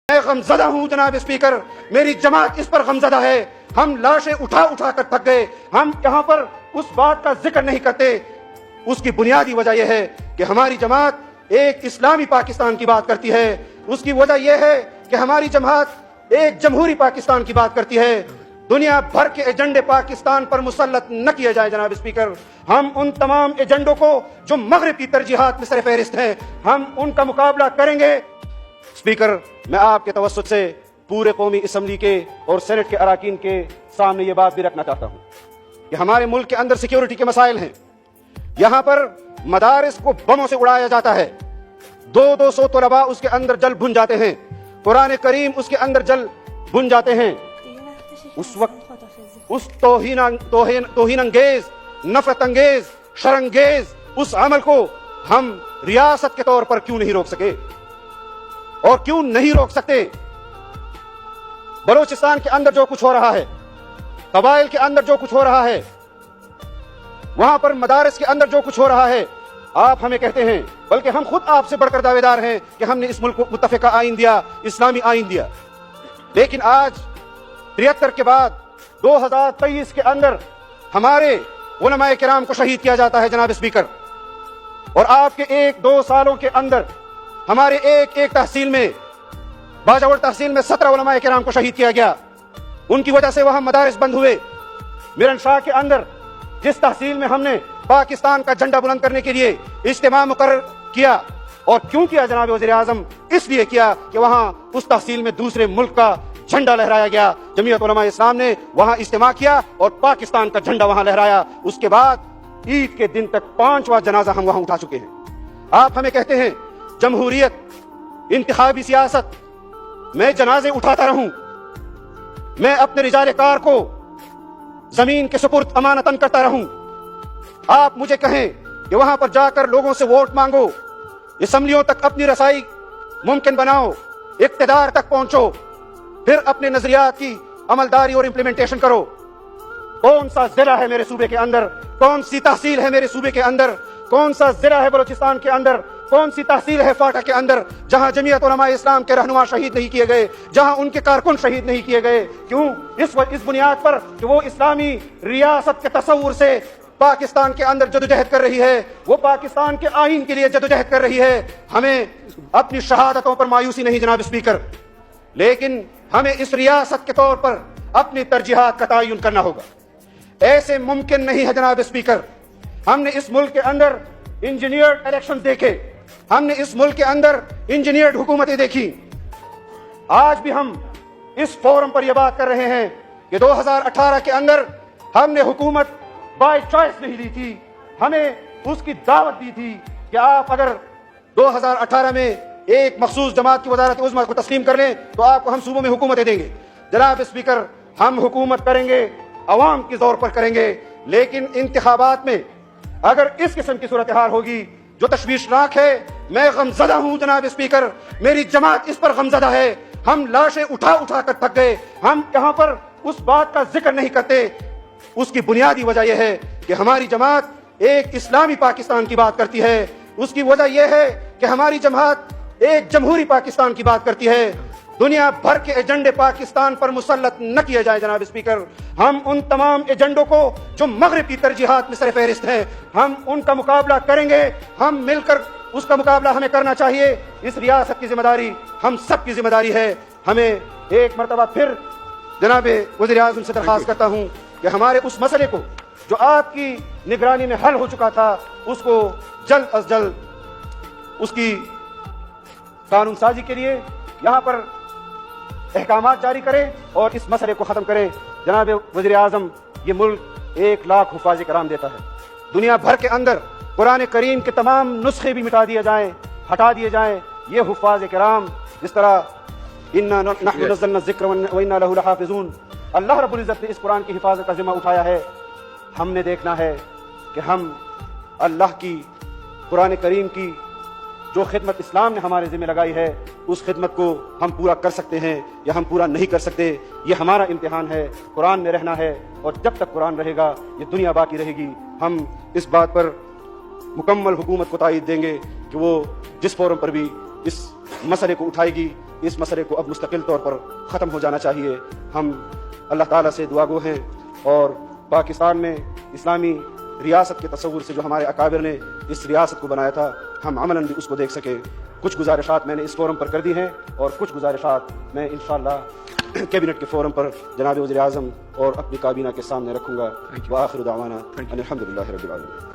میں غمزدہ ہوں جناب اسپیکر، میری جماعت اس پر غمزدہ ہے۔ ہم لاشیں اٹھا اٹھا کر تھک گئے۔ ہم یہاں پر اس بات کا ذکر نہیں کرتے، اس کی بنیادی وجہ یہ ہے کہ ہماری جماعت ایک اسلامی پاکستان کی بات کرتی ہے۔ اس کی وجہ یہ ہے کہ ہماری جماعت ایک جمہوری پاکستان کی بات کرتی ہے۔ دنیا بھر کے ایجنڈے پاکستان پر مسلط نہ کیے جائیں جناب اسپیکر۔ ہم ان تمام ایجنڈوں کو جو مغرب کی ترجیحات میں سر فہرست ہیں، ہم ان کا مقابلہ کریں گے۔ اسپیکر، میں آپ کے توسط سے پورے قومی اسمبلی کے اور سینٹ کے اراکین کے سامنے یہ بات بھی رکھنا چاہتا ہوں کہ ہمارے ملک کے اندر سیکیورٹی کے مسائل ہیں۔ یہاں پر مدارس کو بموں سے اڑایا جاتا ہے، 200 طلباء اس کے اندر جل بھن جاتے ہیں، قرآن کریم اس کے اندر جل بھن جاتے ہیں۔ اس وقت اس توہین انگیز، نفرت انگیز، شرانگیز اس عمل کو ہم ریاست کے طور پر کیوں نہیں روک سکے اور کیوں نہیں روک سکتے؟ بلوچستان کے اندر جو کچھ ہو رہا ہے، قبائل کے اندر جو کچھ ہو رہا ہے، وہاں پر مدارس کے اندر جو کچھ ہو رہا ہے، آپ ہمیں کہتے ہیں، بلکہ ہم خود آپ سے بڑھ کر دعوے دار ہیں کہ ہم نے اس ملک کو متفقہ آئین دیا، اسلامی آئین دیا۔ لیکن آج 73 کے بعد 2023 کے اندر ہمارے علماء کرام کو شہید کیا جاتا ہے جناب اسپیکر، اور آپ کے 1-2 سالوں کے اندر ہمارے ایک تحصیل میں، باجوڑ تحصیل میں 17 علماء کرام کو شہید کیا گیا۔ ان کی وجہ سے وہاں مدارس بند ہوئے۔ میرن شاہ کے اندر جس تحصیل میں ہم نے پاکستان کا جھنڈا بلند کرنے کے لیے اجتماع مقرر کیا، اور کیوں کیا جناب وزیر اعظم؟ اس لیے کیا کہ وہاں اس تحصیل میں دوسرے ملک کا جھنڈا لہرایا گیا۔ جمعیت علماء اسلام نے وہاں اجتماع کیا اور پاکستان کا جھنڈا وہاں لہرایا۔ اس کے بعد عید کے دن تک 5واں جنازہ ہم وہاں اٹھا چکے ہیں۔ آپ ہمیں کہتے ہیں جمہوریت، انتخابی سیاست، میں جنازے اٹھاتا رہوں، میں اپنے رجال کار کو زمین کے سپرد امانتاً کرتا رہوں۔ آپ مجھے کہیں کہ وہاں پر جا کر لوگوں سے ووٹ مانگو، اسمبلیوں تک اپنی رسائی ممکن بناؤ، اقتدار تک پہنچو، پھر اپنے نظریات کی عملداری اور امپلیمنٹیشن کرو۔ کون سا ضلع ہے میرے صوبے کے اندر، کون سی تحصیل ہے میرے صوبے کے اندر، کون سا ضلع ہے بلوچستان کے اندر، کون سی تحصیل ہے فاٹا کے اندر جہاں جمعیت علماء اسلام کے رہنما شہید نہیں کیے گئے، جہاں ان کے کارکن شہید نہیں کیے گئے؟ کیوں؟ اس بنیاد پر کہ وہ اسلامی ریاست کے تصور سے پاکستان کے اندر جدوجہد کر رہی ہے، وہ پاکستان کے آئین کے لیے جدوجہد کر رہی ہے۔ ہمیں اپنی شہادتوں پر مایوسی نہیں جناب اسپیکر، لیکن ہمیں اس ریاست کے طور پر اپنی ترجیحات کا تعین کرنا ہوگا۔ ایسے ممکن نہیں ہے جناب اسپیکر، ہم نے اس ملک کے اندر انجینئرڈ الیکشن دیکھے، ہم نے اس ملک کے اندر انجینئرڈ حکومتیں دیکھی۔ آج بھی ہم اس فورم پر یہ بات کر رہے ہیں کہ 2018 کے اندر ہم نے حکومت بائی چوائس نہیں دی تھی، ہمیں اس کی دعوت دی تھی کہ آپ اگر 2018 میں ایک مخصوص جماعت کی وزارت عظمیٰ کو تسلیم کر لیں تو آپ کو ہم صوبوں میں حکومتیں دیں گے۔ جناب اسپیکر، ہم حکومت کریں گے، عوام کے زور پر کریں گے، لیکن انتخابات میں اگر اس قسم کی صورتحال ہوگی جو تشویشناک ہے، میں غمزدہ ہوں جناب اسپیکر، میری جماعت اس پر غمزدہ ہے۔ ہم لاشیں اٹھا اٹھا کر تھک گئے۔ ہم یہاں پر اس بات کا ذکر نہیں کرتے، اس کی بنیادی وجہ یہ ہے کہ ہماری جماعت ایک اسلامی پاکستان کی بات کرتی ہے۔ اس کی وجہ یہ ہے کہ ہماری جماعت ایک جمہوری پاکستان کی بات کرتی ہے۔ دنیا بھر کے ایجنڈے پاکستان پر مسلط نہ کیے جائیں جناب اسپیکر۔ ہم ان تمام ایجنڈوں کو جو مغرب کی ترجیحات میں سر فہرست ہیں، ہم ان کا مقابلہ کریں گے۔ ہم مل کر اس کا مقابلہ ہمیں کرنا چاہیے۔ اس ریاست کی ذمہ داری ہم سب کی ذمہ داری ہے۔ ہمیں ایک مرتبہ پھر جناب وزیر اعظم سے درخواست کرتا ہوں کہ ہمارے اس مسئلے کو جو آپ کی نگرانی میں حل ہو چکا تھا، اس کو جلد از جلد اس کی قانون سازی کے لیے یہاں پر احکامات جاری کریں اور اس مسئلے کو ختم کریں۔ جناب وزیر اعظم، یہ ملک 1 لاکھ حفاظ کرام دیتا ہے۔ دنیا بھر کے اندر قرآن کریم کے تمام نسخے بھی مٹا دیے جائیں، ہٹا دیے جائیں، یہ حفاظ کرام جس طرح اِنَّا نَحْنُ نَزَّلْنَا الذِّكْرَ وَإِنَّا لَهُ لَحَافِظُونَ، اللہ رب العزت نے اس قرآن کی حفاظت کا ذمہ اٹھایا ہے۔ ہم نے دیکھنا ہے کہ ہم اللہ کی قرآن کریم کی جو خدمت اسلام نے ہمارے ذمہ لگائی ہے، اس خدمت کو ہم پورا کر سکتے ہیں یا ہم پورا نہیں کر سکتے۔ یہ ہمارا امتحان ہے۔ قرآن میں رہنا ہے، اور جب تک قرآن رہے گا یہ دنیا باقی رہے گی۔ ہم اس بات پر مکمل حکومت کو تائید دیں گے کہ وہ جس فورم پر بھی اس مسئلے کو اٹھائے گی، اس مسئلے کو اب مستقل طور پر ختم ہو جانا چاہیے. ہم اللہ تعالیٰ سے دعا گو ہیں اور پاکستان میں اسلامی ریاست کے تصور سے جو ہمارے اکابر نے اس ریاست کو بنایا تھا ہم عملاً بھی اس کو دیکھ سکیں. کچھ گزارشات میں نے اس فورم پر کر دی ہیں اور کچھ گزارشات میں انشاءاللہ کیبنٹ کے فورم پر جناب وزیر اعظم اور اپنی کابینہ کے سامنے رکھوں گا. وآخر دعوانا ان الحمدللہ رب العالمین.